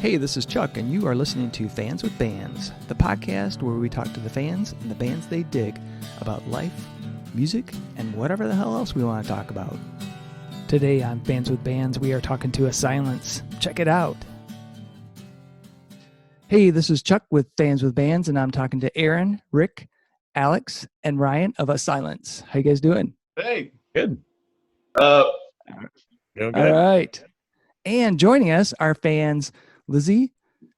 Hey, this is Chuck, and you are listening to Fans with Bands, the podcast where we talk to the fans and the bands they dig about life, music, and whatever the hell else we want to talk about. Today on Fans with Bands, we are talking to Asylence. Check it out. Hey, this is Chuck with Fans with Bands, and I'm talking to Aaron, Rick, Alex, and Ryan of Asylence. How you guys doing? Hey, good. All Doing good. right. And joining us are fans Lizzy,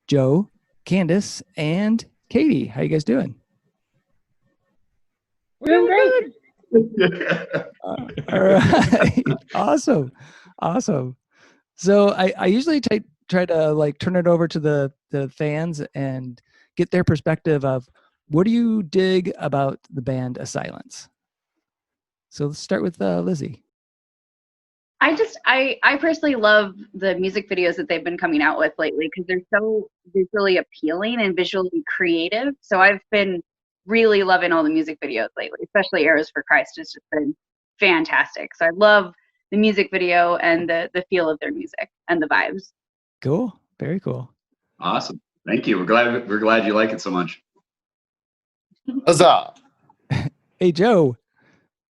Joe, Candice, and Katie. How you guys doing? We're doing great. All right. Awesome. So I usually try to like turn it over to the fans and get their perspective of what do you dig about the band Asylence? So let's start with Lizzy. I personally love the music videos that they've been coming out with lately because they're so visually appealing and visually creative. So I've been really loving all the music videos lately, especially Arrows for Christ. It's just been fantastic. So I love the music video and the feel of their music and the vibes. Cool. Very cool. awesome. Thank you. We're glad you like it so much. Huzzah! Hey Joe,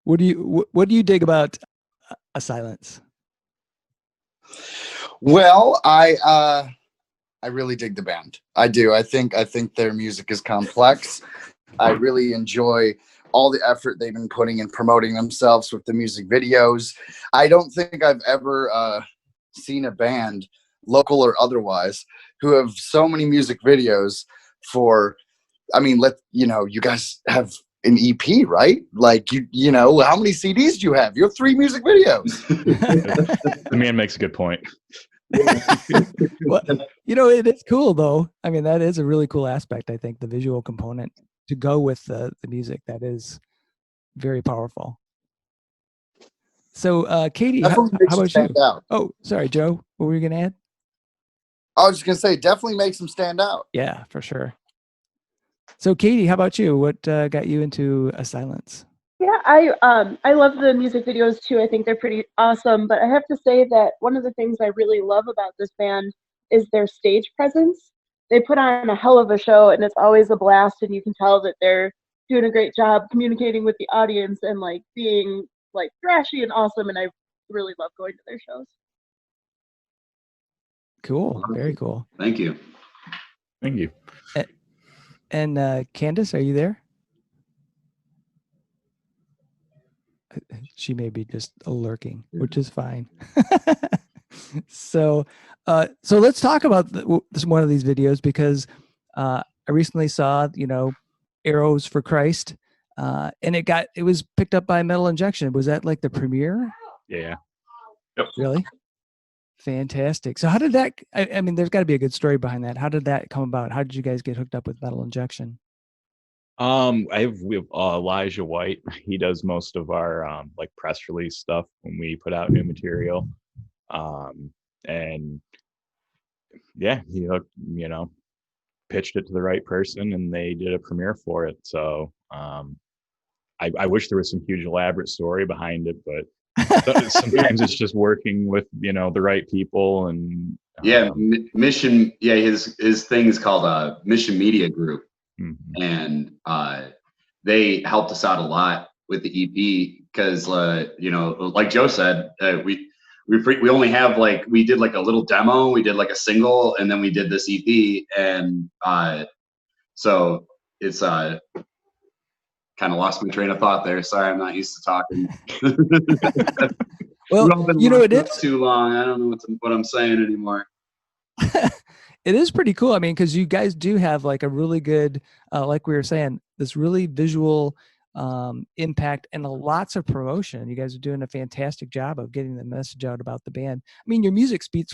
what do you dig about Asylence? Well, I really dig the band. I do. I think their music is complex. I really enjoy all the effort they've been putting in promoting themselves with the music videos. I don't think I've ever seen a band, local or otherwise, who have so many music videos for. I mean, you guys have an EP, right? Like you know, how many CDs do you have? You have 3 music videos. The man makes a good point. Well, it is cool though. I mean, that is a really cool aspect. I think the visual component to go with the music, that is very powerful. So, Katie, how about you? Out. Oh, sorry, Joe. What were you going to add? I was just gonna say, definitely makes them stand out. Yeah, for sure. So, Katie, how about you? What got you into Asylence? Yeah, I love the music videos too. I think they're pretty awesome. But I have to say that one of the things I really love about this band is their stage presence. They put on a hell of a show, and it's always a blast. And you can tell that they're doing a great job communicating with the audience and like being like thrashy and awesome. And I really love going to their shows. Cool. Very cool. Thank you. Thank you. And Candice, are you there? She may be just lurking, which is fine. So let's talk about this one of these videos because I recently saw, Arrows for Christ, and it was picked up by Metal Injection. Was that like the premiere? Yeah. Yep. Really? Fantastic. So how did that? I mean, there's got to be a good story behind that. How did that come about? How did you guys get hooked up with Metal Injection? We have Elijah White. He does most of our like press release stuff when we put out new material. And yeah, he hooked, pitched it to the right person, and they did a premiere for it. So I wish there was some huge elaborate story behind it, but sometimes it's just working with the right people and Mission. Yeah, his thing is called Mission Media Group. Mm-hmm. And they helped us out a lot with the EP because like Joe said, we only have we did like a little demo, we did like a single, and then we did this EP, and so it's kind of lost my train of thought there. Sorry, I'm not used to talking. Well, it is too long. I don't know what I'm saying anymore. It is pretty cool. I mean, because you guys do have like a really good, like we were saying, this really visual impact and lots of promotion. You guys are doing a fantastic job of getting the message out about the band. I mean, your music speaks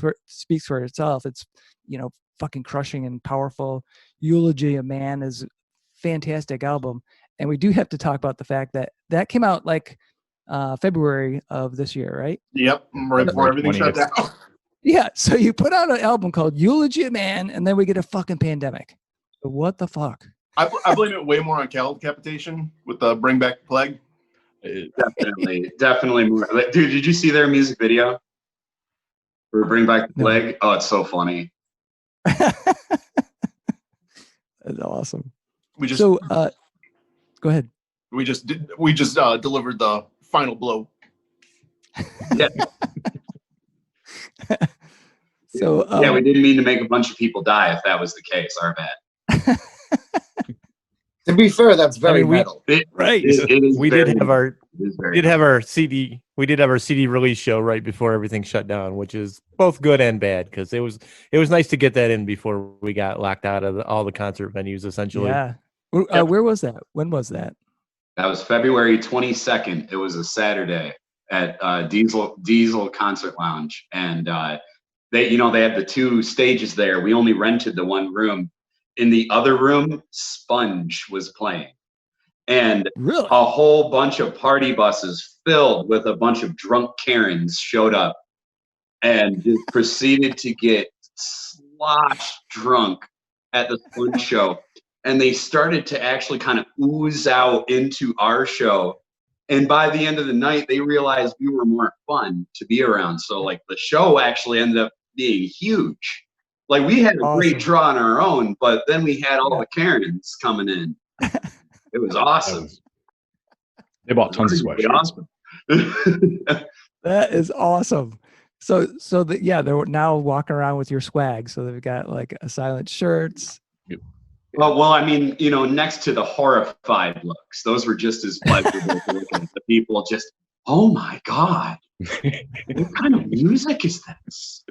for itself. It's, fucking crushing and powerful. Eulogy of Man is a fantastic album. And we do have to talk about the fact that came out like February of this year, right? Yep, right before everything shut down. Yeah, so you put out an album called Eulogy of Man, and then we get a fucking pandemic. So what the fuck? I blame it way more on cattle decapitation with the Bring Back the Plague. Definitely more. Dude, did you see their music video for Bring Back the Plague? No. Oh, it's so funny. That's awesome. We just So, go ahead. we just delivered the final blow. Yeah. So, Yeah, we didn't mean to make a bunch of people die. If that was the case, our bad. To be fair, that's very metal. Right. It is We very, did have our it is very we did have our CD. We did have our CD release show right before everything shut down, which is both good and bad because it was nice to get that in before we got locked out of all the concert venues. Essentially, Yeah. Where was that? When was that? That was February 22nd. It was a Saturday at Diesel Concert Lounge, and they had the two stages there. We only rented the one room. In the other room, Sponge was playing, and Really? a whole bunch of party buses filled with a bunch of drunk Karens showed up and just proceeded to get sloshed drunk at the Sponge show. And they started to actually kind of ooze out into our show. And by the end of the night, they realized we were more fun to be around. So like the show actually ended up being huge. Like we had a great draw on our own, but then we had all the Karens coming in. It was awesome. They bought tons of sweatshirts. That is awesome. So they're now walking around with your swag. So they've got like Asylance shirts. Well, I mean, next to the horrified looks, those were just as pleasurable to look at. The people just, oh my God, what kind of music is this?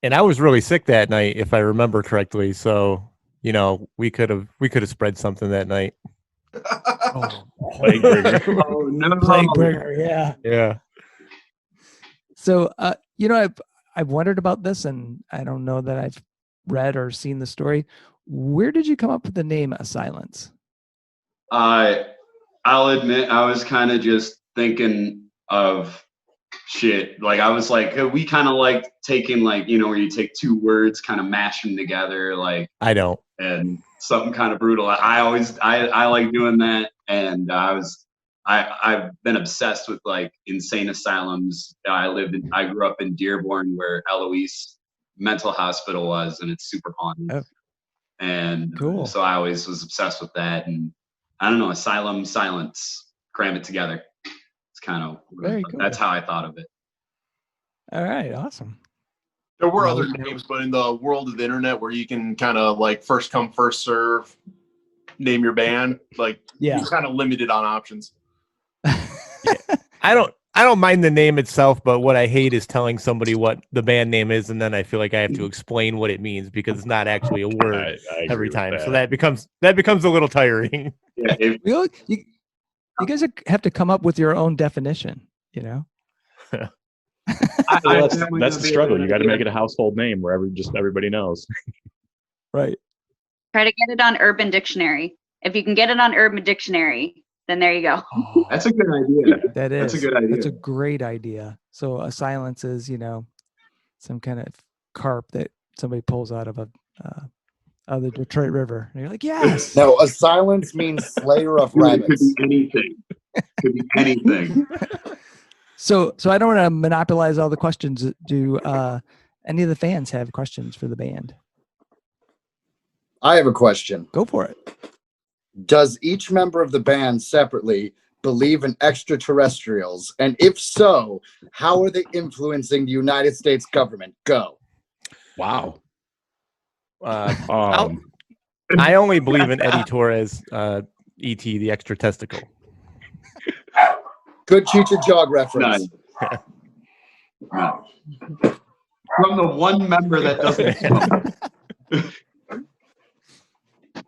and I was really sick that night, if I remember correctly. So we could have spread something that night. Plague bringer. Oh no, Plague bringer, yeah. Yeah. So, I've wondered about this, and I don't know that I've read or seen the story. Where did you come up with the name Asylance? I'll admit I was kind of just thinking of shit. Like I was like, we kind of like taking like, where you take two words, kind of mash them together, like I don't. And something kind of brutal. I like doing that, and I've been obsessed with like insane asylums. I grew up in Dearborn, where Eloise Mental Hospital was, and it's super haunted. Oh. And Cool. So I always was obsessed with that, and I don't know, asylum, silence, cram it together. It's kind of very cool. That's how I thought of it. All right, awesome. There were other names, but in the world of the internet, where you can kind of like first come, first serve, name your band, like you're kind of limited on options. I don't mind the name itself, but what I hate is telling somebody what the band name is, and then I feel like I have to explain what it means because it's not actually a word every time. So that becomes a little tiring. Yeah, you guys have to come up with your own definition. That's the struggle. You got to make it a household name where everybody knows. Right. Try to get it on Urban Dictionary. If you can get it on Urban Dictionary, then there you go. Oh, that's a good idea. That is. That's a good idea. That's a great idea. So Asylance is, some kind of carp that somebody pulls out of the Detroit River. And you're like, yes. No, Asylance means slayer of rabbits. It could be anything. Could be anything. So I don't want to monopolize all the questions. Do any of the fans have questions for the band? I have a question. Go for it. Does each member of the band separately believe in extraterrestrials? And if so, how are they influencing the United States government? Go. Wow. I only believe in Eddie Torres, E.T. the extra testicle. Good Cheech Jog reference. From the one member that doesn't smoke.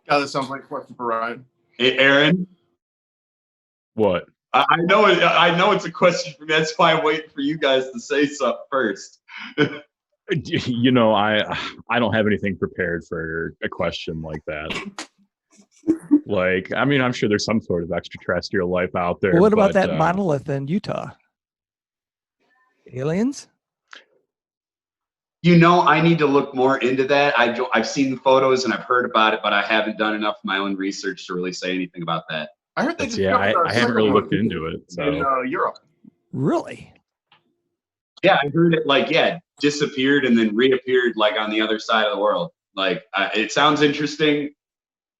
God, that sounds like a question for Ryan. Hey, Aaron. What? I know it's a question for me. That's why I'm waiting for you guys to say something first. I don't have anything prepared for a question like that. Like, I mean, I'm sure there's some sort of extraterrestrial life out there. Well, what about that monolith in Utah? Aliens? I need to look more into that. I've seen the photos and I've heard about it, but I haven't done enough of my own research to really say anything about that. I heard they I haven't really looked into it. So. In Europe. Really? Yeah, I heard it like, disappeared and then reappeared like on the other side of the world. Like, it sounds interesting.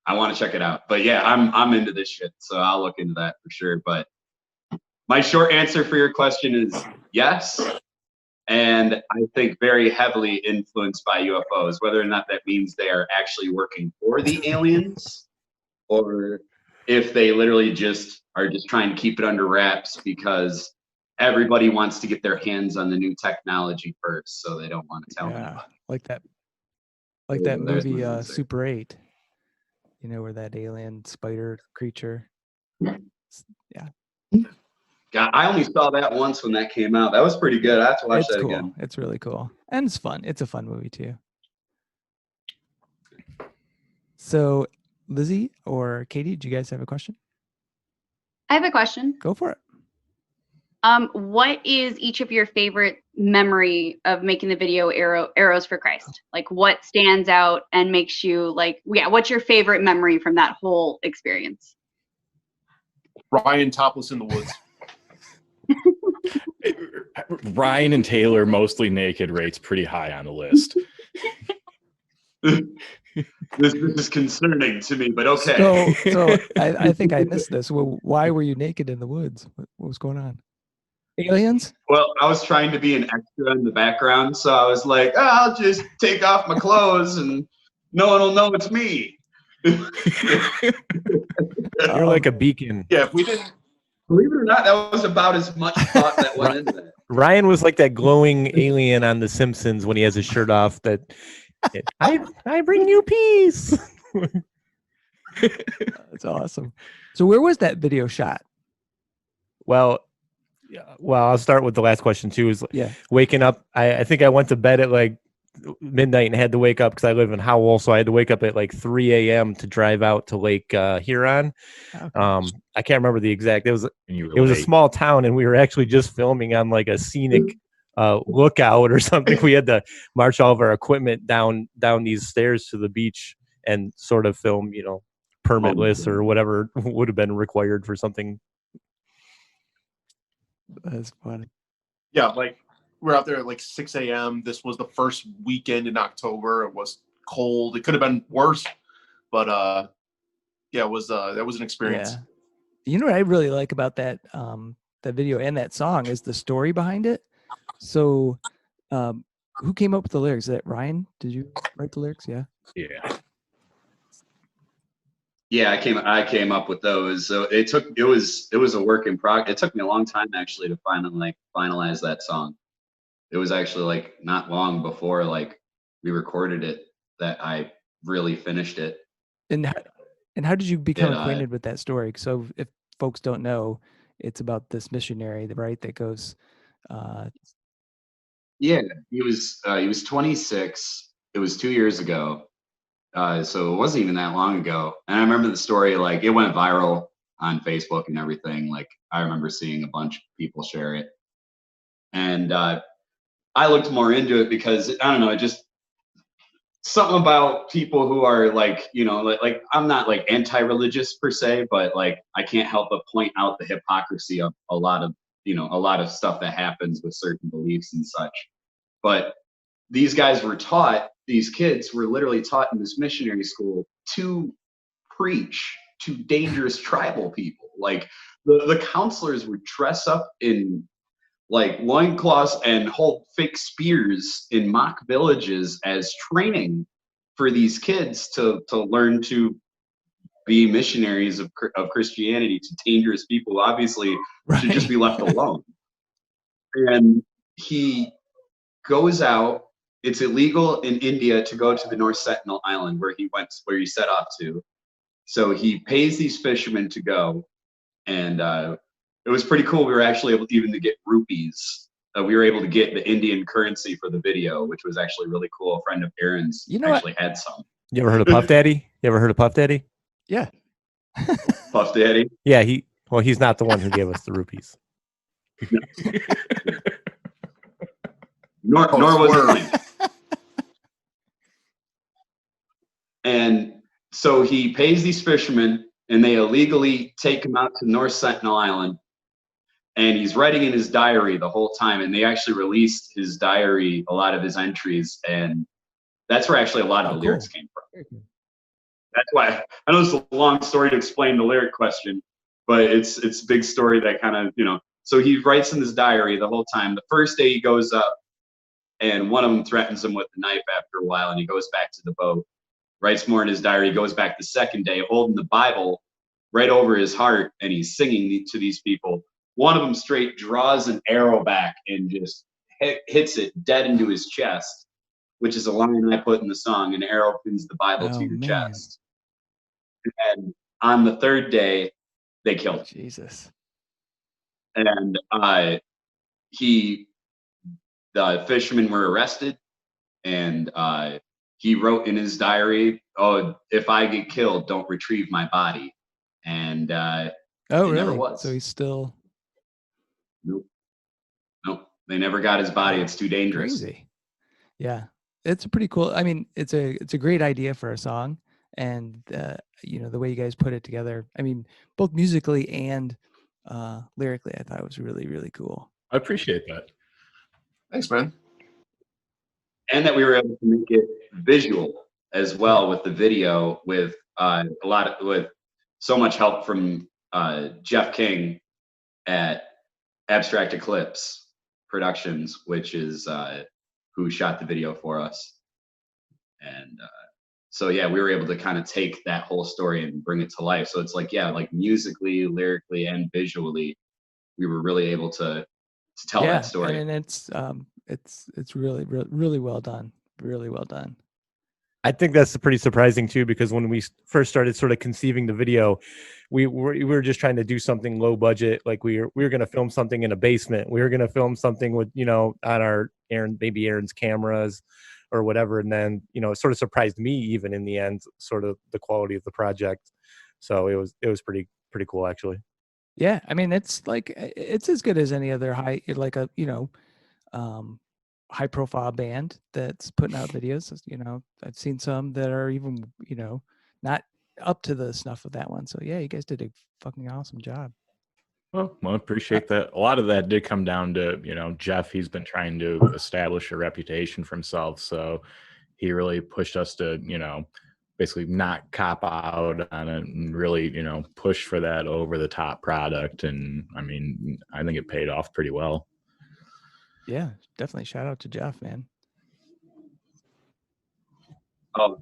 I want to check it out. But yeah, I'm into this shit, so I'll look into that for sure. But my short answer for your question is yes. And I think very heavily influenced by UFOs, whether or not that means they are actually working for the aliens or if they literally just are just trying to keep it under wraps because everybody wants to get their hands on the new technology first, so they don't want to tell anyone. Like that movie Super 8, you know, where that alien spider creature. Yeah. God, I only saw that once when that came out. That was pretty good. I have to watch that cool. again. It's really cool. And it's fun. It's a fun movie too. So Lizzy or Katie, do you guys have a question? I have a question. Go for it. What is each of your favorite memory of making the video Arrows for Christ? Like what stands out and makes you like, what's your favorite memory from that whole experience? Ryan topless in the woods. Ryan and Taylor mostly naked rates pretty high on the list. This is concerning to me, but okay. So I think I missed this. Well, why were you naked in the woods? What was going on? Aliens? Well, I was trying to be an extra in the background, so I was like, I'll just take off my clothes and no one will know it's me. You're like a beacon. Yeah, if we didn't. Believe it or not, that was about as much thought that went into that. Ryan was like that glowing alien on The Simpsons when he has his shirt off. That I bring you peace. That's awesome. So where was that video shot? Well, I'll start with the last question too. Is waking up. I think I went to bed at like midnight and had to wake up because I live in Howell, so I had to wake up at like 3 a.m. to drive out to Lake Huron. Okay. I can't remember the exact. It was a small town, and we were actually just filming on like a scenic lookout or something. We had to march all of our equipment down these stairs to the beach and sort of film, permitless or whatever would have been required for something. That's funny. Yeah, like we're out there at like 6 a.m. This was the first weekend in October. It was cold. It could have been worse, but it was that was an experience. Yeah. You know what I really like about that that video and that song is the story behind it. So who came up with the lyrics? Is that Ryan? Did you write the lyrics? Yeah. Yeah, I came up with those. So it was a work in progress. It took me a long time actually to finalize that song. It was actually like not long before like we recorded it that I really finished it. And how did you become acquainted with that story? So if folks don't know, it's about this missionary, right? That goes. Yeah, he was 26. It was 2 years ago. So it wasn't even that long ago. And I remember the story, like it went viral on Facebook and everything. Like I remember seeing a bunch of people share it. And I looked more into it because I don't know, it just something about people who are like, like I'm not like anti-religious per se, but like I can't help but point out the hypocrisy of a lot of stuff that happens with certain beliefs and such. But these kids were literally taught in this missionary school to preach to dangerous tribal people. Like the counselors would dress up in like loincloths and hold fake spears in mock villages as training for these kids to learn to be missionaries of Christianity to dangerous people who obviously should just be left alone. And he goes out. It's illegal in India to go to the North Sentinel Island where he set off to. So he pays these fishermen to go, and it was pretty cool. We were actually able even to get rupees. We were able to get the Indian currency for the video, which was actually really cool. A friend of Aaron's actually had some. You ever heard of Puff Daddy? Yeah. Puff Daddy? Yeah, he's not the one who gave us the rupees. Nor was it. And so he pays these fishermen, and they illegally take him out to North Sentinel Island. and he's writing in his diary the whole time. And they actually released his diary, a lot of his entries, and that's where actually a lot of the lyrics came from. That's why I know it's a long story to explain the lyric question, but it's a big story that kind of, you know. So he writes in his diary the whole time. The first day he goes up, and one of them threatens him with a knife after a while, and he goes back to the boat. Writes more in his diary. He goes back the second day, holding the Bible right over his heart, and he's singing to these people. One of them straight draws an arrow back and just hits it dead into his chest, which is a line I put in the song. An arrow pins the Bible to your chest. And on the third day, they killed him. Jesus. And the fishermen were arrested, and he wrote in his diary, "Oh, if I get killed, don't retrieve my body." And oh, really? Never was. So he's still. Nope. They never got his body. It's too dangerous. Crazy. Yeah, it's pretty cool. I mean, it's a great idea for a song, and you know, the way you guys put it together. I mean, both musically and lyrically, I thought it was really, really cool. I appreciate that. Thanks, man. And that we were able to make it visual as well with the video, with with so much help from Jeff King at Abstract Eclipse Productions, which is who shot the video for us. And so yeah, we were able to kind of take that whole story and bring it to life. So it's like, yeah, like musically, lyrically, and visually, we were really able to tell that story. And it's really, really well done. Really well done. I think that's pretty surprising too, because when we first started sort of conceiving the video, we were just trying to do something low budget. Like we were going to film something in a basement. We were going to film something with, you know, on our Aaron's cameras or whatever. And then, you know, it sort of surprised me even in the end, sort of the quality of the project. So it was pretty cool actually. Yeah. I mean, it's as good as any other high profile band that's putting out videos. You know, I've seen some that are even, you know, not up to the snuff of that one. So yeah, you guys did a fucking awesome job. Well, I appreciate that. A lot of that did come down to, you know, Jeff. He's been trying to establish a reputation for himself. So he really pushed us to, you know, basically not cop out on it and really, you know, push for that over the top product. And I mean, I think it paid off pretty well. Yeah, definitely. Shout out to Jeff, man. Oh,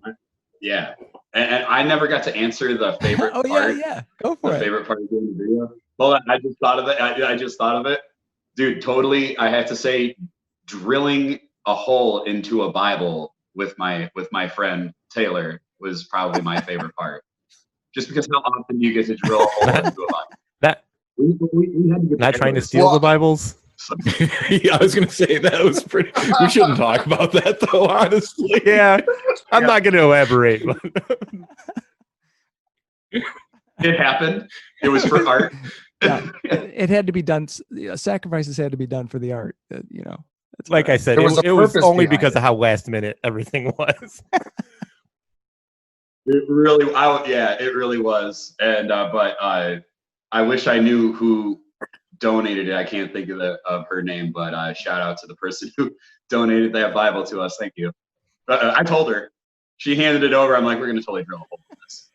yeah. And I never got to answer the favorite part. Yeah. Go for it. The favorite part of doing the video. Hold on, I just thought of it. I just thought of it. Dude, totally, I have to say, drilling a hole into a Bible with my friend Taylor was probably my favorite part. Just because how often you get to drill a hole into a Bible. We had to get not trying to steal the Bibles. Yeah, I was gonna say that was pretty. We shouldn't talk about that though, honestly. Yeah, I'm not gonna elaborate. It happened. It was for art. Yeah, it had to be done. Sacrifices had to be done for the art. You know, like I said, it was only because of how last minute everything was. It really was. And but I wish I knew who donated it. I can't think of her name, but shout out to the person who donated that Bible to us. Thank you. I told her. She handed it over. I'm like, we're gonna totally drill a hole in this.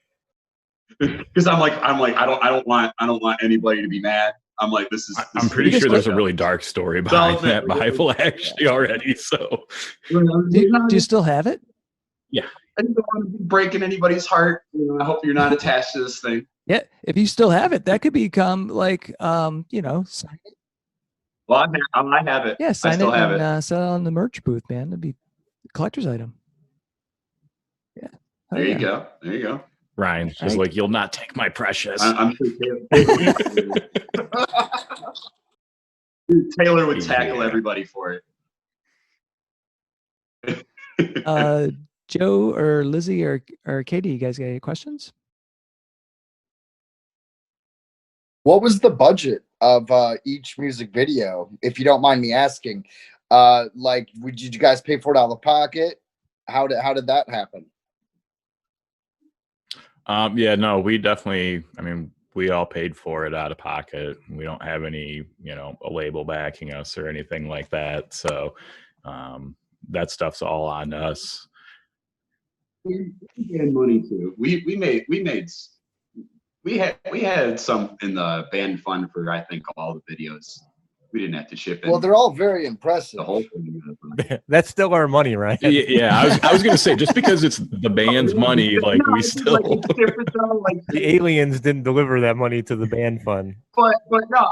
Because I'm like, I don't want anybody to be mad. I'm like, I'm pretty sure there's a really dark story behind that Bible actually already. So, do you still have it? Yeah. I don't want to be breaking anybody's heart. You know, I hope you're not attached to this thing. Yeah, if you still have it, that could become like, you know, sign it. Well, I have it. Yeah, sign I still it have and sell it on the merch booth, man. It'd be a collector's item. Yeah. There you go. There you go. Ryan's just like, you'll not take my precious. I'm sure Taylor would tackle everybody for it. Joe or Lizzy or Katie, you guys got any questions? What was the budget of each music video, if you don't mind me asking? Like, did you guys pay for it out of the pocket? How did that happen? Yeah, no, we definitely, I mean, we all paid for it out of pocket. We don't have any, a label backing us or anything like that. So that stuff's all on us. We had money too. We had some in the band fund for, I think, all the videos. We didn't have to ship it. Well, they're all very impressive. The whole thing. That's still our money, right? Yeah, I was gonna say, just because it's the band's money, like we still the aliens didn't deliver that money to the band fund. But no,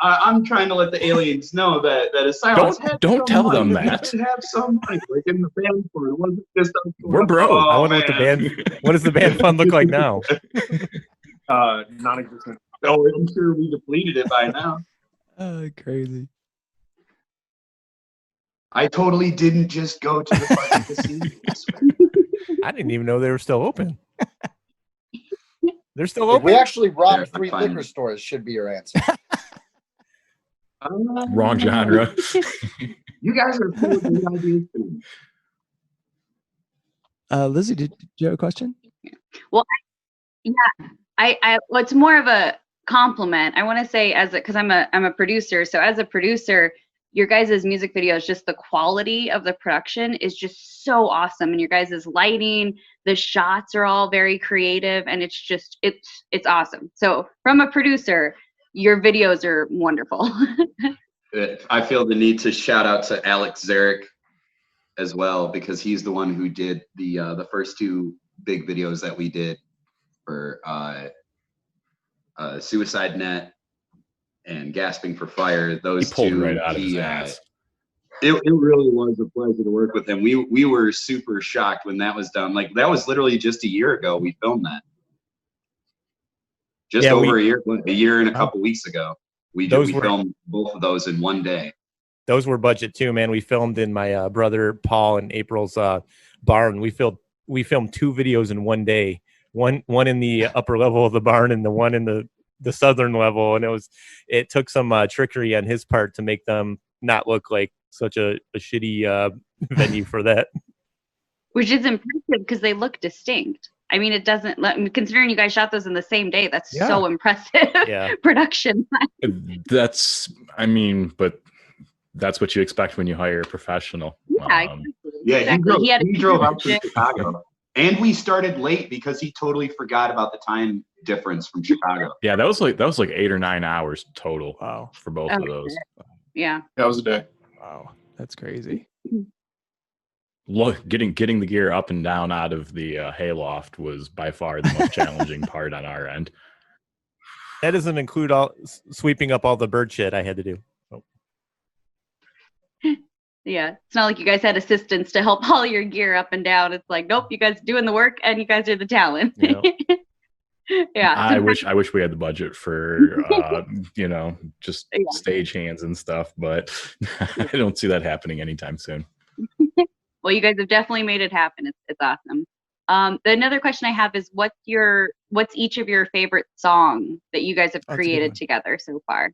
I'm trying to let the aliens know that Asylance don't tell them money. that. We did have some money, like in the band fund. It wasn't just us. We're broke. I wonder what does the band fund look like now? Non-existent. Oh, I'm sure we depleted it by now. Oh, crazy. I totally didn't just go to the fucking casinos. I didn't even know they were still open. They're still open? We actually robbed 3 liquor stores, should be your answer. Wrong genre. You guys are full of good ideas. Lizzy, did you have a question? Well, well, it's more of a compliment. I want to say, because I'm a producer, so as a producer, your guys' music videos, just the quality of the production is just so awesome, and your guys' lighting, the shots are all very creative, and it's awesome. So from a producer, your videos are wonderful. I feel the need to shout out to Alex Zarek as well, because he's the one who did the first 2 big videos that we did for Suicide Net and Gasping for Fire. Those he pulled 2 right out of his ass. It really was a pleasure to work with him. We were super shocked when that was done. Like, that was literally just a year ago we filmed that. Over a year and a couple weeks ago. We filmed both of those in one day. Those were budget too, man. We filmed in my brother Paul and April's barn. We filmed 2 videos in one day. One in the upper level of the barn and the one in the southern level, and it took some trickery on his part to make them not look like such a shitty venue for that. Which is impressive because they look distinct. I mean, it doesn't considering you guys shot those in the same day, that's so impressive. Production. But that's what you expect when you hire a professional. He drove up to Chicago. And we started late because he totally forgot about the time difference from Chicago. Yeah, that was like 8 or 9 hours total. Wow. For both of those. Yeah. That was a day. Wow. That's crazy. Look, getting the gear up and down out of the hayloft was by far the most challenging part on our end. That doesn't include sweeping up all the bird shit I had to do. Yeah, it's not like you guys had assistants to help haul your gear up and down. It's like, nope, you guys doing the work and you guys are the talent. Yeah. I wish we had the budget for just stage hands and stuff, but I don't see that happening anytime soon. Well, you guys have definitely made it happen. It's awesome. Another question I have is what's each of your favorite song that you guys have created together so far?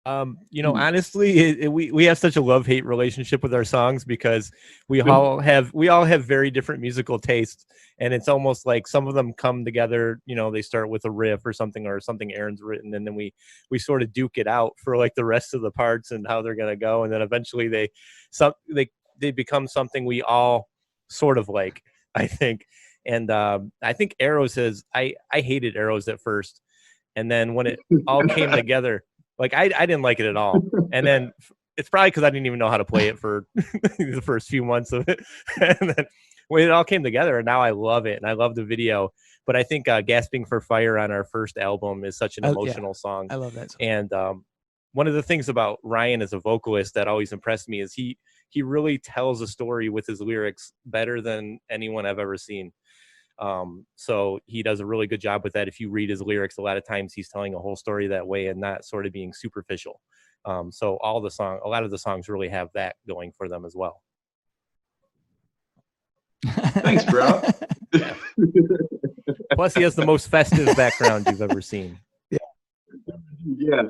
Honestly, we have such a love-hate relationship with our songs because we all have very different musical tastes, and it's almost like some of them come together, they start with a riff or something Aaron's written, and then we sort of duke it out for like the rest of the parts and how they're going to go, and then eventually they become something we all sort of like, I think. And I think Arrows I hated Arrows at first, and then when it all came together, like I didn't like it at all. And then it's probably because I didn't even know how to play it for the first few months of it. And then when it all came together, and now I love it and I love the video. But I think Gasping for Fire on our first album is such an emotional song. I love that song. And one of the things about Ryan as a vocalist that always impressed me is he really tells a story with his lyrics better than anyone I've ever seen. So he does a really good job with that. If you read his lyrics, a lot of times he's telling a whole story that way and not sort of being superficial. So a lot of the songs really have that going for them as well. Thanks, bro. Plus he has the most festive background you've ever seen. Yeah.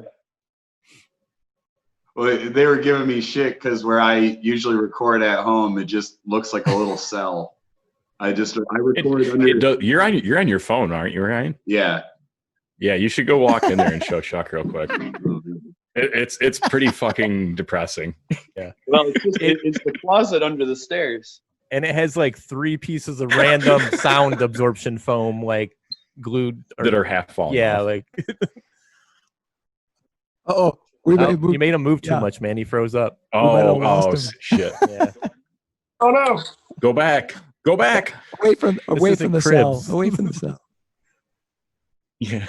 Well, they were giving me shit because where I usually record at home, it just looks like a little cell. I record under. You're on your phone, aren't you, Ryan? Yeah. Yeah, you should go walk in there and show Chuck real quick. It's pretty fucking depressing. Yeah. Well, it's the closet under the stairs. And it has like 3 pieces of random sound absorption foam, like glued that are half falling. Yeah, off. like. You made him move too much, man. He froze up. Oh, shit! Yeah. Oh no! Go back! Away from the cell. Away from the cell. Yeah.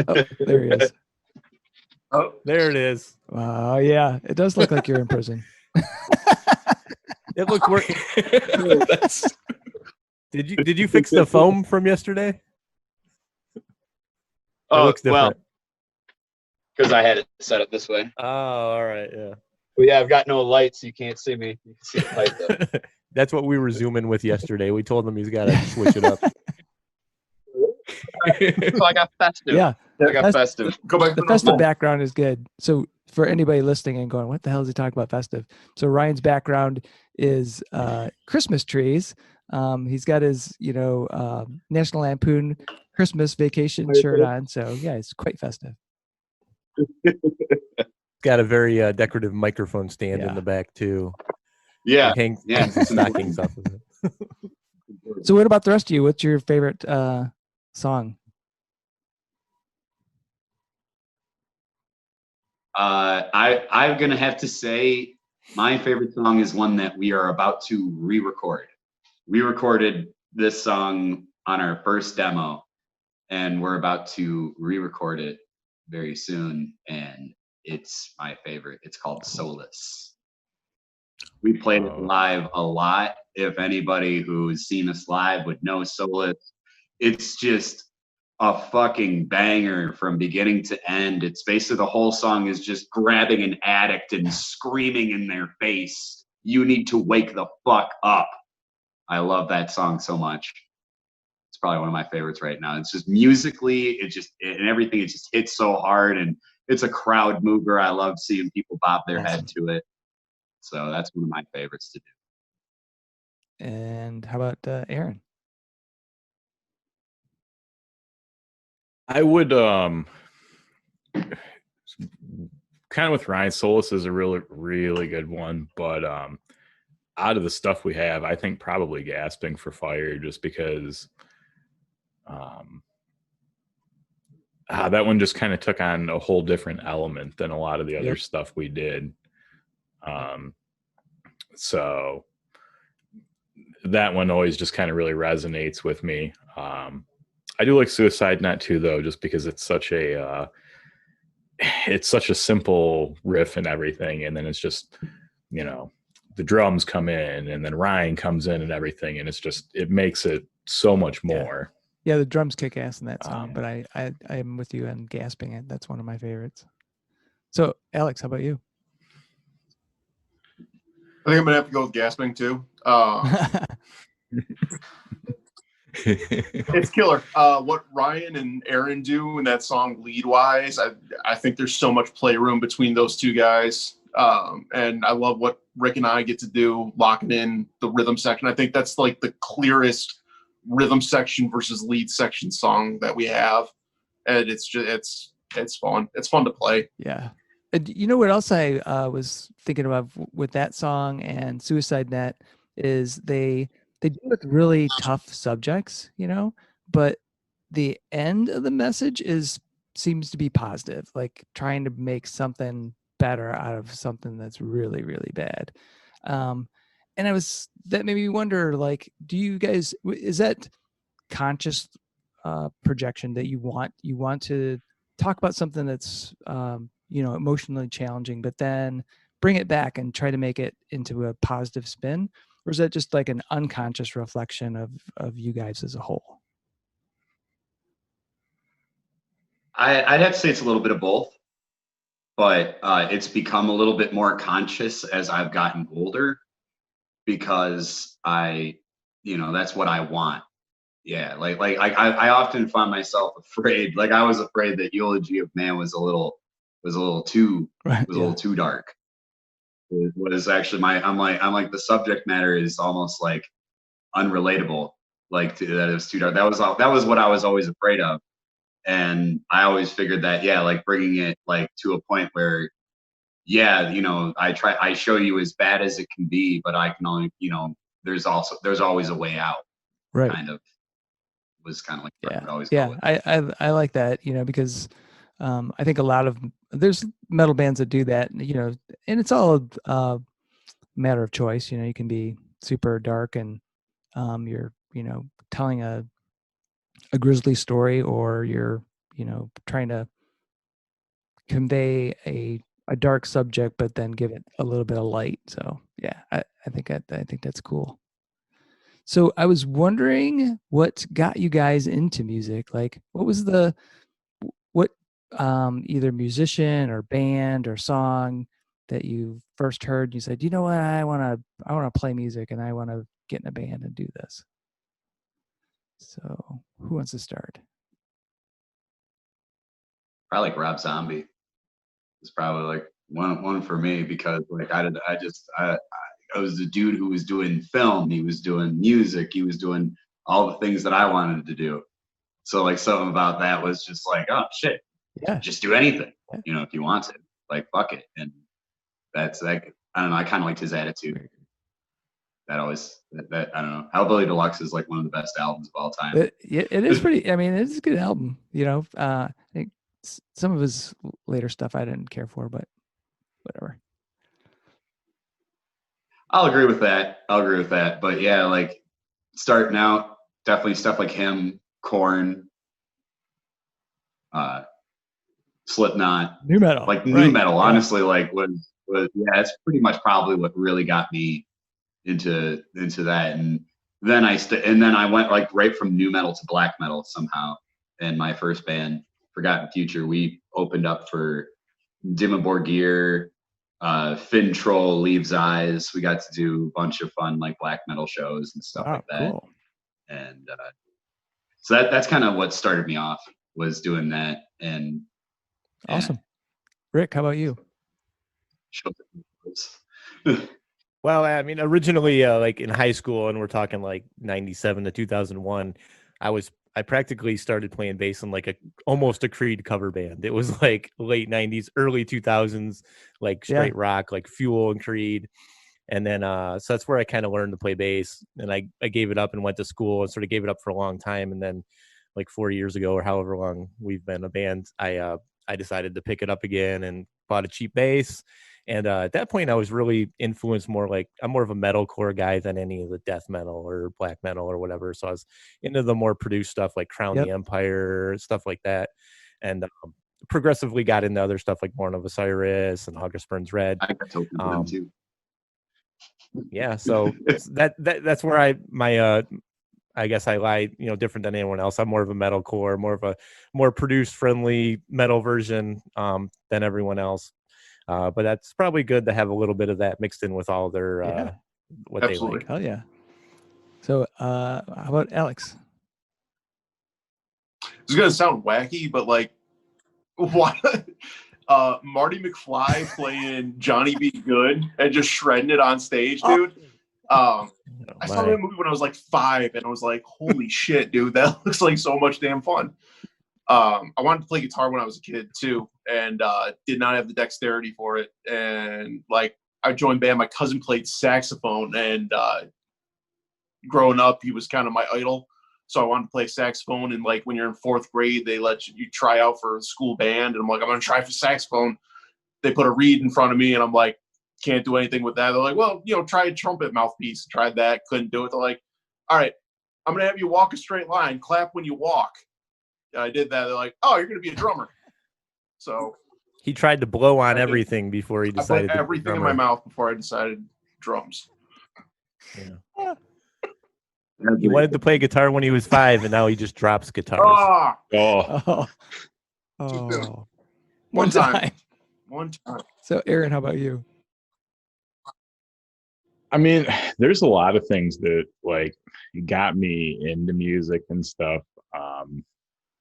Oh, there he is. Oh, there it is. Wow, yeah, it does look like you're in prison. It looks work. Did you fix the foam from yesterday? Oh, well, because I had it set up this way. Oh, all right, yeah. But yeah, I've got no lights, so you can't see me. You can see the light though. That's what we were zooming with yesterday. We told him he's got to switch it up. So I got festive. Yeah, I got festive. Go back. The festive background is good. So for anybody listening and going, what the hell is he talking about festive? So Ryan's background is Christmas trees. He's got his, National Lampoon Christmas Vacation shirt on. So yeah, it's quite festive. Got a very decorative microphone stand in the back too. Yeah, hangs the stockings off of it. So what about the rest of you? What's your favorite song? I'm gonna have to say my favorite song is one that we are about to re-record. We recorded this song on our first demo, and we're about to re-record it very soon, and it's my favorite. It's called Solace. We played it live a lot. If anybody who's seen us live would know Solace, it's just a fucking banger from beginning to end. It's basically the whole song is just grabbing an addict and screaming in their face, "You need to wake the fuck up." I love that song so much. It's probably one of my favorites right now. It's just musically, and everything, it just hits so hard, and it's a crowd mover. I love seeing people bob their head to it. So that's one of my favorites to do. And how about Aaron? I would kind of with Ryan, Solace is a really, really good one, but out of the stuff we have, I think probably Gasping for Fire, just because that one just kind of took on a whole different element than a lot of the other stuff we did. So that one always just kind of really resonates with me. I do like Suicide Net too, though, just because it's such a simple riff and everything, and then it's just, the drums come in, and then Ryan comes in and everything, and it makes it so much more. Yeah, the drums kick ass in that song, but I am with you on Gasping it. That's one of my favorites. So, Alex, how about you? I think I'm gonna have to go with Gasping too. It's killer. What Ryan and Aaron do in that song lead wise, I think there's so much playroom between those two guys. And I love what Rick and I get to do, locking in the rhythm section. I think that's like the clearest rhythm section versus lead section song that we have. And it's fun. It's fun to play. Yeah. You know what else I was thinking about with that song and Suicide Net is they deal with really tough subjects, but the end of the message seems to be positive, like trying to make something better out of something that's really, really bad. And that made me wonder, like, do you guys, is that conscious projection that you want to talk about something that's emotionally challenging, but then bring it back and try to make it into a positive spin? Or is that just like an unconscious reflection of you guys as a whole? I'd have to say it's a little bit of both, but it's become a little bit more conscious as I've gotten older, because that's what I want. Yeah, like I often find myself afraid. Like I was afraid that Eulogy of Man was a little too dark. What is actually I'm like the subject matter is almost like unrelatable, like that it was too dark. That was what I was always afraid of. And I always figured that, yeah, like bringing it like to a point where, yeah, you know, I show you as bad as it can be, but I can only, you know, there's always a way out. Right. Kind of was kind of like Yeah. I would always go Yeah. with. I like that, you know, because I think a lot of there's metal bands that do that, you know, and it's all a matter of choice. You know, you can be super dark and you're, you know, telling a grisly story, or you're, you know, trying to convey a dark subject, but then give it a little bit of light. So yeah, I think that's cool. So I was wondering what got you guys into music. Like, what was what either musician or band or song that you first heard? You said, you know what, I want to play music and I want to get in a band and do this. So who wants to start? Probably like Rob Zombie. It's probably like one for me, because like I was the dude who was doing film, he was doing music, he was doing all the things that I wanted to do. So like something about that was just like, oh shit, Yeah, just do anything, you know, if you want to, like fuck it. And that's like, I don't know, I kind of liked his attitude. That always that I don't know. Hellbilly Deluxe is like one of the best albums of all time. It is pretty. I mean, it's a good album. You know, I think some of his later stuff I didn't care for, but whatever. I'll agree with that. But yeah, like starting out, definitely stuff like him, Korn, Slipknot, New metal, like right. new metal. Yeah. Honestly, like was yeah, it's pretty much probably what really got me into that. And then I went like right from new metal to black metal somehow. And my first band, Forgotten Future, we opened up for Dimmu Borgir, Finn Troll, Leaves Eyes. We got to do a bunch of fun like black metal shows and stuff like that. Cool. And so that's kind of what started me off, was doing that. And yeah. Awesome. Rick, how about you? Well, I mean, originally, like in high school, and we're talking like 97 to 2001, I practically started playing bass in like almost a Creed cover band. It was like late 90s, early 2000s, like straight rock, like Fuel and Creed. And then, so that's where I kind of learned to play bass, and I gave it up and went to school and sort of gave it up for a long time. And then like 4 years ago, or however long we've been a band, I decided to pick it up again and bought a cheap bass. And at that point, I was really influenced more like I'm more of a metalcore guy than any of the death metal or black metal or whatever. So I was into the more produced stuff like Crown the Empire, stuff like that. And progressively got into other stuff like Born of Osiris and August Burns Red. I got to them too. Yeah, so that's where I guess I lie, you know, different than anyone else. I'm more of a metalcore, more of a more produced friendly metal version than everyone else. But that's probably good to have a little bit of that mixed in with all their what Absolutely. they like. Oh yeah. So how about Alex? It's gonna sound wacky, but like, what? Marty McFly playing Johnny B. Good and just shredding it on stage, dude. I saw that movie when I was like 5, and I was like, holy shit, dude, that looks like so much damn fun. I wanted to play guitar when I was a kid too, and did not have the dexterity for it. And like, I joined band. My cousin played saxophone, and growing up, he was kind of my idol. So I wanted to play saxophone. And like, when you're in 4th grade, they let you try out for a school band. And I'm like, I'm gonna try for saxophone. They put a reed in front of me, and I'm like, can't do anything with that. They're like, well, you know, try a trumpet mouthpiece. Tried that, couldn't do it. They're like, all right, I'm gonna have you walk a straight line, clap when you walk. I did that. They're like, oh, you're going to be a drummer. So he tried to blow on everything before he decided I put everything in my mouth before I decided drums. Yeah. He wanted to play guitar when he was 5, and now he just drops guitars. One time. So Aaron, how about you? I mean, there's a lot of things that like got me into music and stuff.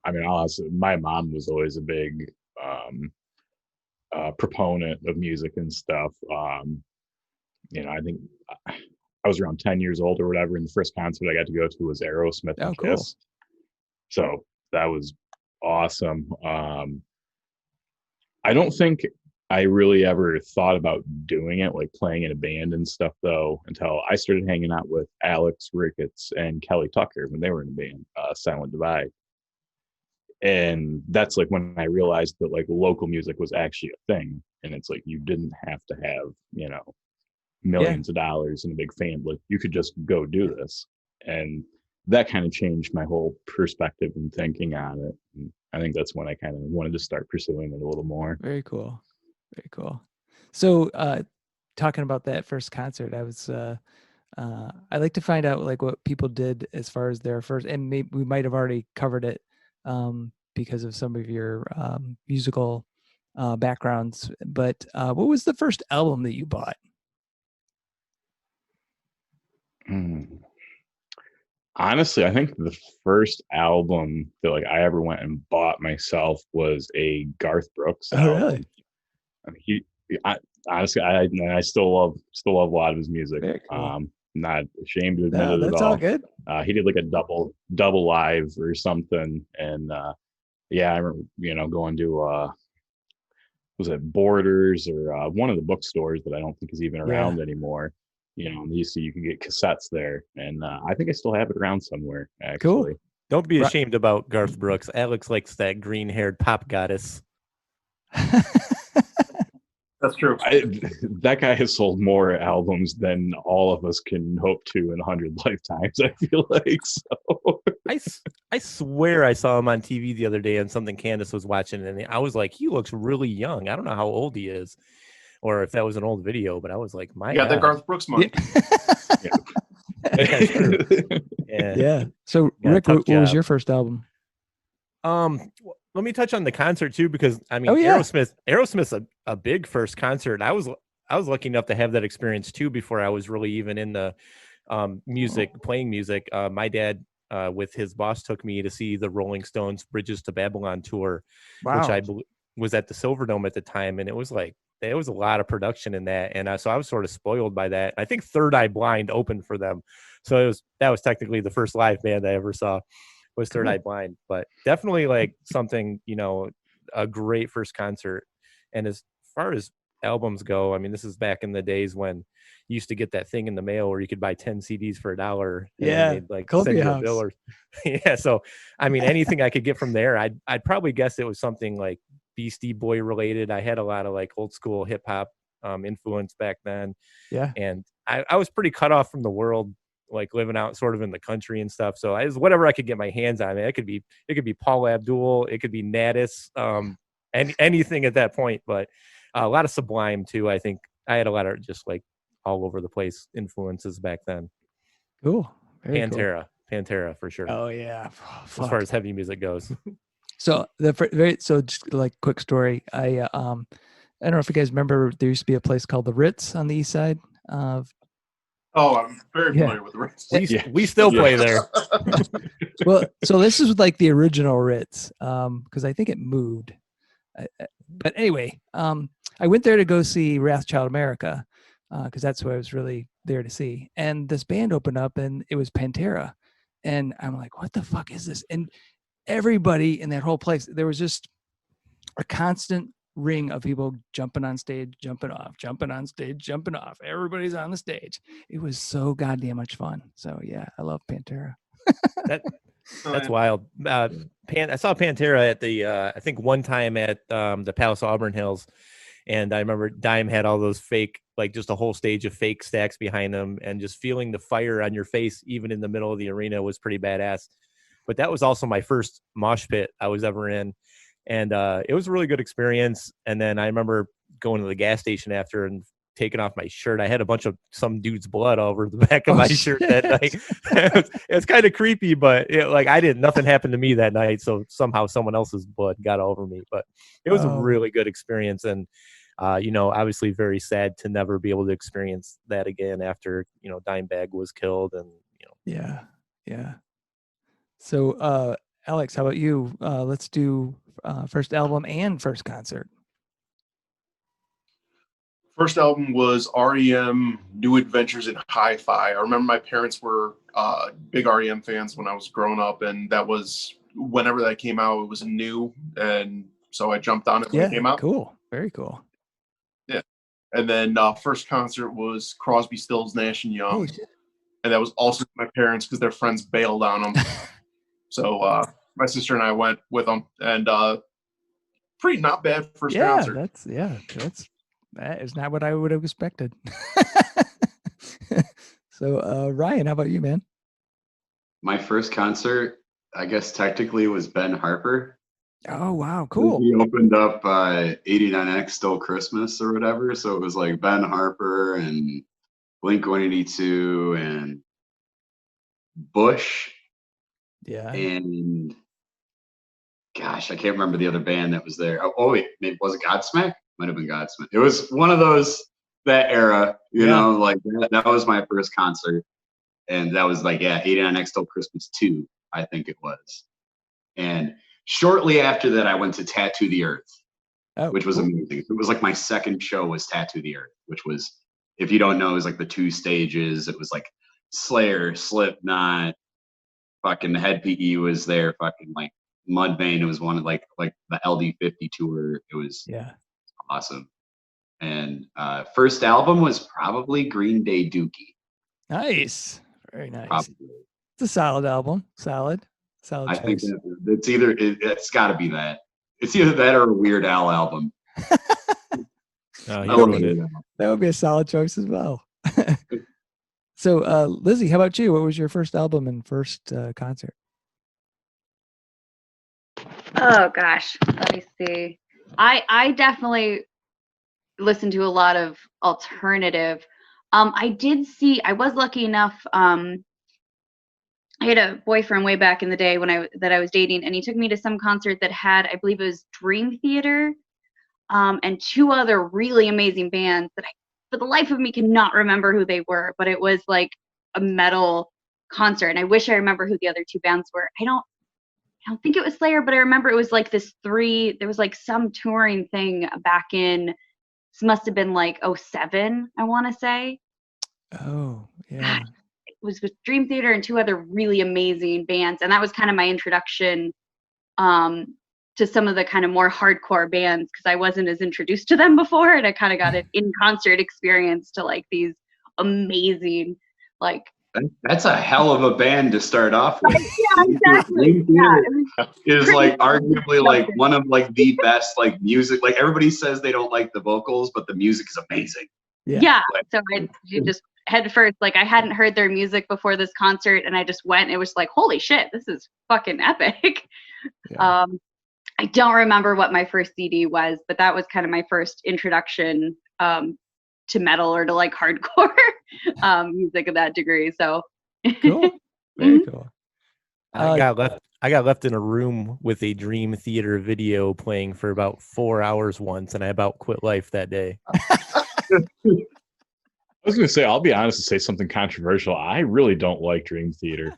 I mean, honestly, my mom was always a big proponent of music and stuff. You know, I think I was around 10 years old or whatever, and the first concert I got to go to was Aerosmith and cool. Kiss. So that was awesome. I don't think I really ever thought about doing it, like playing in a band and stuff, though, until I started hanging out with Alex Ricketts and Kelly Tucker when they were in a band, Silent Divide. And that's like when I realized that like local music was actually a thing. And it's like you didn't have to have, millions of dollars and a big fan. Like you could just go do this. And that kind of changed my whole perspective and thinking on it. And I think that's when I kind of wanted to start pursuing it a little more. Very cool. Very cool. So talking about that first concert, I like to find out like what people did as far as their first, and maybe we might have already covered it because of some of your musical backgrounds, but what was the first album that you bought? Honestly, I think the first album that like I ever went and bought myself was a Garth Brooks album. Oh, really? I mean, honestly, I still love a lot of his music. Very cool. Not ashamed to admit it at That's all good. He did like a double live or something, and I remember going to was it Borders or one of the bookstores that I don't think is even around anymore. You could get cassettes there, and I think I still have it around somewhere. Actually, cool. Don't be ashamed about Garth Brooks. Alex likes that green-haired pop goddess. That's true. That guy has sold more albums than all of us can hope to in 100 lifetimes, I feel like. So I swear I saw him on TV the other day on something Candice was watching, and I was like, he looks really young. I don't know how old he is, or if that was an old video, but I was like, my God. The Garth Brooks money. Yeah. So Rick, what was your first album? Let me touch on the concert too, because I mean, Aerosmith's a big first concert. I was lucky enough to have that experience too before I was really even in the playing music. My dad, with his boss, took me to see the Rolling Stones Bridges to Babylon tour, which I was at the Silverdome at the time, and it was like there was a lot of production in that, and so I was sort of spoiled by that. I think Third Eye Blind opened for them, so that was technically the first live band I ever saw. Was Third Eye Blind, but definitely like something, a great first concert. And as far as albums go, I mean, this is back in the days when you used to get that thing in the mail where you could buy 10 CDs for $1. Yeah, they'd like send you a bill or so I mean, anything I could get from there, I'd probably guess it was something like Beastie Boy related. I had a lot of like old school hip hop influence back then. Yeah, and I was pretty cut off from the world, like living out sort of in the country and stuff. So whatever I could get my hands on. It could be Paul Abdul, it could be Natus, anything at that point. But a lot of Sublime too. I think I had a lot of just like all over the place influences back then. Cool. Very Pantera for sure. Oh yeah. As far as heavy music goes. So just like quick story. I don't know if you guys remember, there used to be a place called the Ritz on the east side of. Oh, I'm very familiar with the Ritz. We still play there. Well, so this is like the original Ritz, because I think it moved. But anyway, I went there to go see Wrathchild America, because that's what I was really there to see. And this band opened up, and it was Pantera, and I'm like, what the fuck is this? And everybody in that whole place, there was just a constant ring of people jumping on stage, jumping off, jumping on stage, jumping off. Everybody's on the stage. It was so goddamn much fun. So yeah, I love Pantera. That's wild. I saw Pantera at the I think one time at the Palace Auburn Hills, and I remember Dime had all those fake, like just a whole stage of fake stacks behind them, and just feeling the fire on your face even in the middle of the arena was pretty badass. But that was also my first mosh pit I was ever in. And it was a really good experience. And then I remember going to the gas station after and taking off my shirt. I had a bunch of some dude's blood all over the back of my shirt that night. It's kind of creepy, but nothing happened to me that night. So somehow someone else's blood got over me. But it was a really good experience. And, obviously very sad to never be able to experience that again after, Dimebag was killed. And, Yeah. Yeah. So, Alex, how about you? Let's do first album and first concert. First album was REM New Adventures in Hi-Fi. I remember my parents were big REM fans when I was growing up, and that was whenever that came out, it was new, and so I jumped on it when it came out. Cool. Very cool. Yeah. And then first concert was Crosby, Stills, Nash and Young. Holy shit. And that was also my parents because their friends bailed on them. So my sister and I went with them, and pretty not bad first concert. That is not what I would have expected. So Ryan, how about you, man? My first concert, I guess technically, was Ben Harper. Oh wow, cool. He opened up 89X Still Christmas or whatever. So it was like Ben Harper and Blink-182 and Bush. Yeah. And gosh, I can't remember the other band that was there. Oh wait, maybe was it Godsmack? Might have been Godsmack. It was one of those, that era, you know, like that was my first concert. And that was like, 89X Till Christmas 2, I think it was. And shortly after that, I went to Tattoo the Earth, which was amazing. It was like my second show was Tattoo the Earth, which was, if you don't know, it was like the 2 stages. It was like Slayer, Slipknot, fucking Head PE was there, fucking like Mudvayne. It was one of like the LD50 tour. It was awesome. And first album was probably Green Day Dookie. Nice. Very nice. Probably. It's a solid album. Solid I choice. think it's either, it's got to be that. It's either that or a Weird Al album. That would be a solid choice as well. So, Lizzy, how about you? What was your first album and first concert? Oh gosh, let me see. I definitely listened to a lot of alternative. I was lucky enough. I had a boyfriend way back in the day when I was dating, and he took me to some concert that had, I believe it was Dream Theater, and 2 other really amazing bands that I, for the life of me, cannot remember who they were, but it was like a metal concert, and I wish I remember who the other 2 bands were. I don't think it was Slayer, but I remember it was like there was like some touring thing back in, this must have been like 07, I want to say. Oh, yeah. It was with Dream Theater and 2 other really amazing bands, and that was kind of my introduction to some of the kind of more hardcore bands, because I wasn't as introduced to them before, and I kind of got an in-concert experience to like these amazing, like, that's a hell of a band to start off with. Yeah, exactly. Is like arguably like one of like the best like music. Like everybody says they don't like the vocals, but the music is amazing. Yeah. So you just head first, like I hadn't heard their music before this concert, and I just went. It was like, holy shit, this is fucking epic. I don't remember what my first CD was, but that was kind of my first introduction to metal or to like hardcore music of that degree. So cool. Very cool. I got left in a room with a Dream Theater video playing for about 4 hours once, and I about quit life that day. I was going to say, I'll be honest and say something controversial. I really don't like Dream Theater.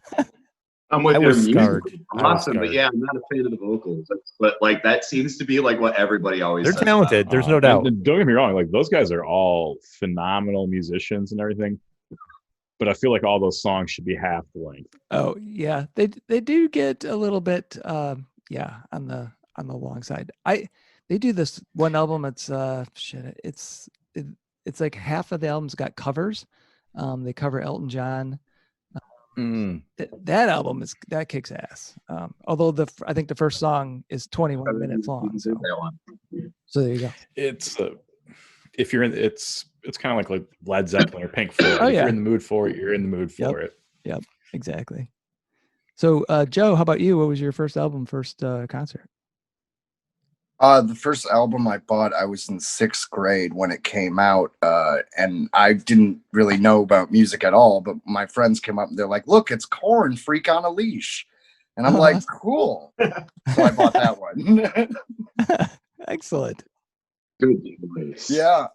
I'm with I your was music. scarred. Awesome, but yeah, I'm not a fan of the vocals. But like that seems to be like what everybody always They're says talented. There's no doubt. And don't get me wrong, like those guys are all phenomenal musicians and everything. But I feel like all those songs should be half the length. Oh yeah, they do get a little bit on the long side. They do this one album. It's it's like half of the album's got covers. They cover Elton John. That album kicks ass. Although I think the first song is 21 minutes long. So there you go. It's if you're in, it's kind of like Led Zeppelin or Pink Floyd. If you're in the mood for it, you're in the mood for it. Yep, exactly. So Joe, how about you? What was your first album, first concert? The first album I bought, I was in 6th grade when it came out, and I didn't really know about music at all, but my friends came up and they're like, look, it's Korn, Freak on a Leash. And I'm like, cool. So I bought that one. Excellent. Good choice. Yeah.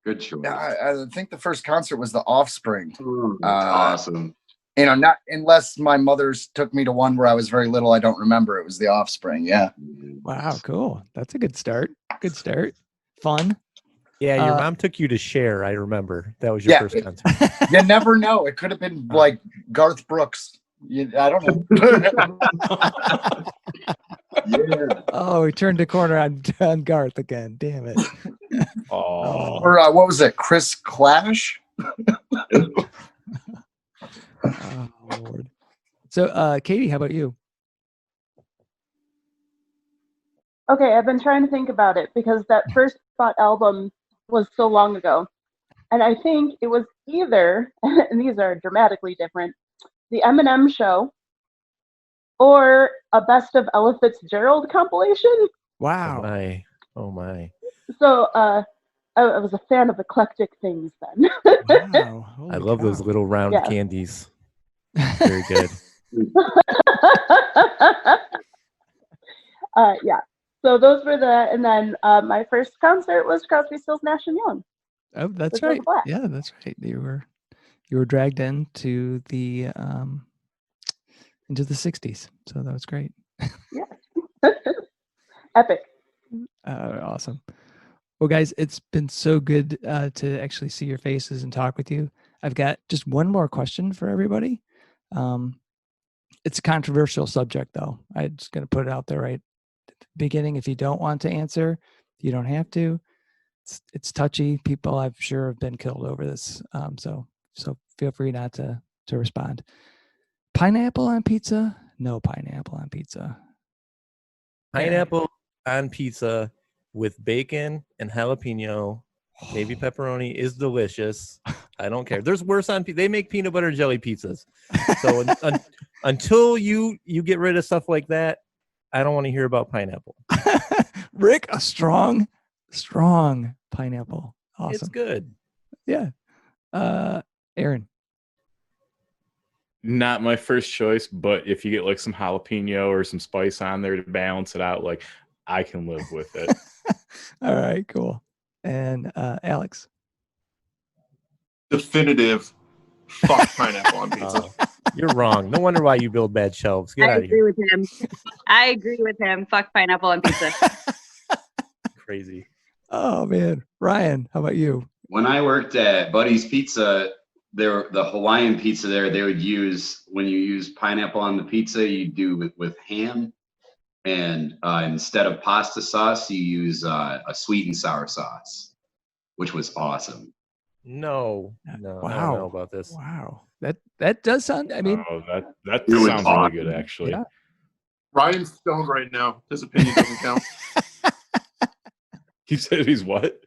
Good choice. I think the first concert was The Offspring. Awesome. You know, not unless my mother's took me to one where I was very little. I don't remember. It was The Offspring. Yeah. Wow. Cool. That's a good start. Good start. Fun. Yeah, your mom took you to Cher. I remember that was your first concert. You never know. It could have been like Garth Brooks. I don't know. Yeah. Oh, we turned the corner on Garth again. Damn it. Or what was it? Chris Clash? Oh, Lord. So, Katie, how about you? Okay, I've been trying to think about it because that first Spot album was so long ago. And I think it was either, and these are dramatically different, the Eminem Show or a Best of Ella Fitzgerald compilation. Wow. Oh my. So I was a fan of eclectic things then. Wow. I love those little round Yes. candies. Very good. Yeah. So those were and then my first concert was Crosby, Stills, Nash and Young. Oh, that's Which was right. a blast. Yeah, that's right. You were dragged into the 60s. So that was great. Yeah. Epic. Awesome. Well, guys, it's been so good to actually see your faces and talk with you. I've got just one more question for everybody. It's a controversial subject, though. I'm just going to put it out there right at the beginning. If you don't want to answer, you don't have to. It's touchy. People, I'm sure, have been killed over this. So feel free not to respond. Pineapple on pizza? No pineapple on pizza. Pineapple on pizza with bacon and jalapeno, maybe pepperoni is delicious. I don't care. There's worse on they make peanut butter jelly pizzas. So until you get rid of stuff like that, I don't want to hear about pineapple. Rick, a strong pineapple. Awesome. It's good. Yeah. Aaron. Not my first choice, but if you get like some jalapeno or some spice on there to balance it out, like I can live with it. All right, cool. And Alex. Definitive fuck pineapple on pizza. You're wrong. No wonder why you build bad shelves. Get I out of agree here. with him. I agree with him. Fuck pineapple on pizza. Crazy. Oh man, Ryan, how about you? When I worked at Buddy's Pizza, the Hawaiian pizza there, they would use, when you use pineapple on the pizza, you do with ham, and instead of pasta sauce, you use a sweet and sour sauce, which was awesome. No. Wow. I don't know about this. Wow. That does sound, I mean, that It was sounds awesome. really good, actually. Yeah. Ryan's stoned right now. His opinion doesn't count. He said he's what?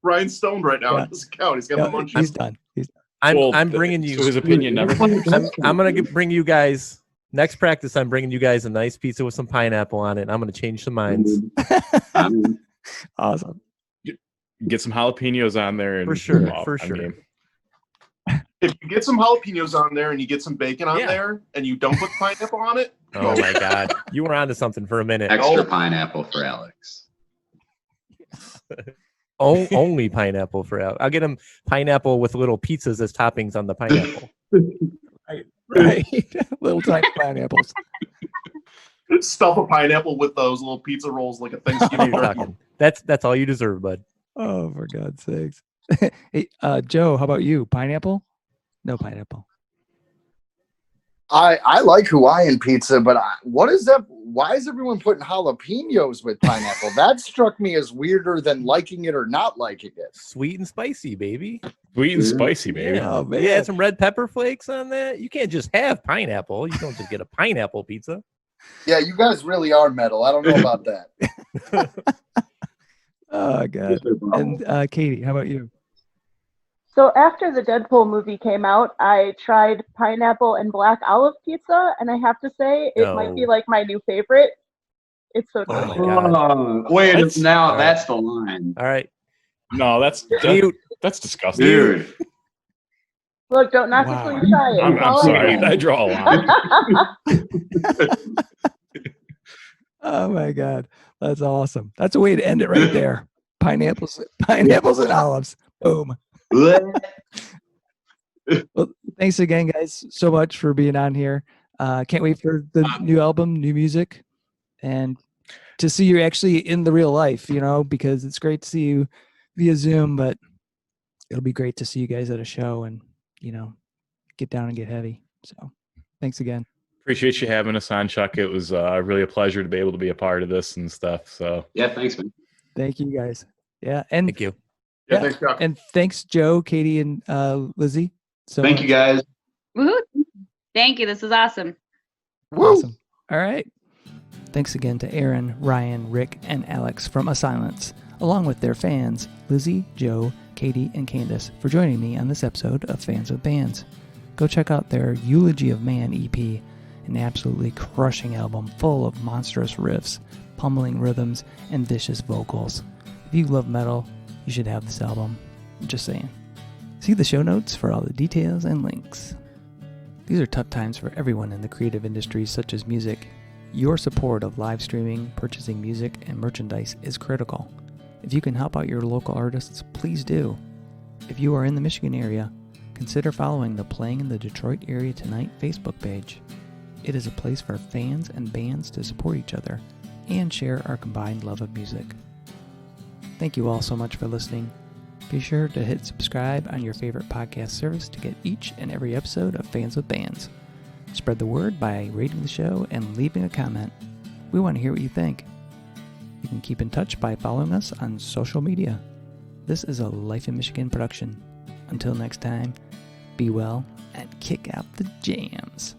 Ryan's stoned right now. Yeah. It doesn't count. He's got the munchies. He's done. I'm bringing you. So his opinion never matters. I'm gonna bring you guys next practice. I'm bringing you guys a nice pizza with some pineapple on it. And I'm gonna change some minds. Awesome. Get some jalapenos on there, and For sure, oh, for I'm sure. game. If you get some jalapenos on there and you get some bacon on there and you don't put pineapple on it, Oh my God, you were onto something for a minute. Extra pineapple for Alex. Only pineapple for Al. I'll get him pineapple with little pizzas as toppings on the pineapple. Right. Little tiny pineapples. stuff a pineapple with those little pizza rolls like a What are Thanksgiving you turkey. talking? That's all you deserve, bud. Oh, for God's sakes. Hey, Joe, how about you? Pineapple? No pineapple. I like Hawaiian pizza, but what is that? Why is everyone putting jalapenos with pineapple? That struck me as weirder than liking it or not liking it. Sweet and spicy, baby. Sweet and spicy, baby. Yeah, Oh, man. yeah, some red pepper flakes on that. You can't just have pineapple. You don't just get a pineapple pizza. Yeah, you guys really are metal. I don't know about that. Oh, God. And Katie, how about you? So after the Deadpool movie came out, I tried pineapple and black olive pizza, and I have to say it might be like my new favorite. It's so Oh delicious. my God. Wait, That's- now all right. that's the line. All right. No, that's disgusting. Dude. Look, don't knock it till you try it. I'm It's all sorry. right. I draw a line. Oh, my God. That's awesome. That's a way to end it right there. Pineapples and olives. Boom. Well, thanks again, guys, so much for being on here. Can't wait for the new album, new music, and to see you actually in the real life, because it's great to see you via Zoom, but it'll be great to see you guys at a show and, get down and get heavy. So thanks again. Appreciate you having us on, Chuck. It was really a pleasure to be able to be a part of this and stuff. So Yeah, thanks, man. Thank you guys. Yeah. And Thank you. Yeah, thanks, Chuck. And thanks, Joe, Katie, and Lizzy. So Thank you, guys. Woohoo! Thank you. This is awesome. Awesome. All right. Thanks again to Aaron, Ryan, Rick, and Alex from Asylence, along with their fans, Lizzy, Joe, Katie, and Candice, for joining me on this episode of Fans with Bands. Go check out their Eulogy of Man EP, an absolutely crushing album full of monstrous riffs, pummeling rhythms, and vicious vocals. If you love metal, you should have this album. I'm just saying. See the show notes for all the details and links. These are tough times for everyone in the creative industries such as music. Your support of live streaming, purchasing music, and merchandise is critical. If you can help out your local artists, please do. If you are in the Michigan area, consider following the Playing in the Detroit Area Tonight Facebook page. It is a place for fans and bands to support each other and share our combined love of music. Thank you all so much for listening. Be sure to hit subscribe on your favorite podcast service to get each and every episode of Fans with Bands. Spread the word by rating the show and leaving a comment. We want to hear what you think. You can keep in touch by following us on social media. This is a Life in Michigan production. Until next time, be well and kick out the jams.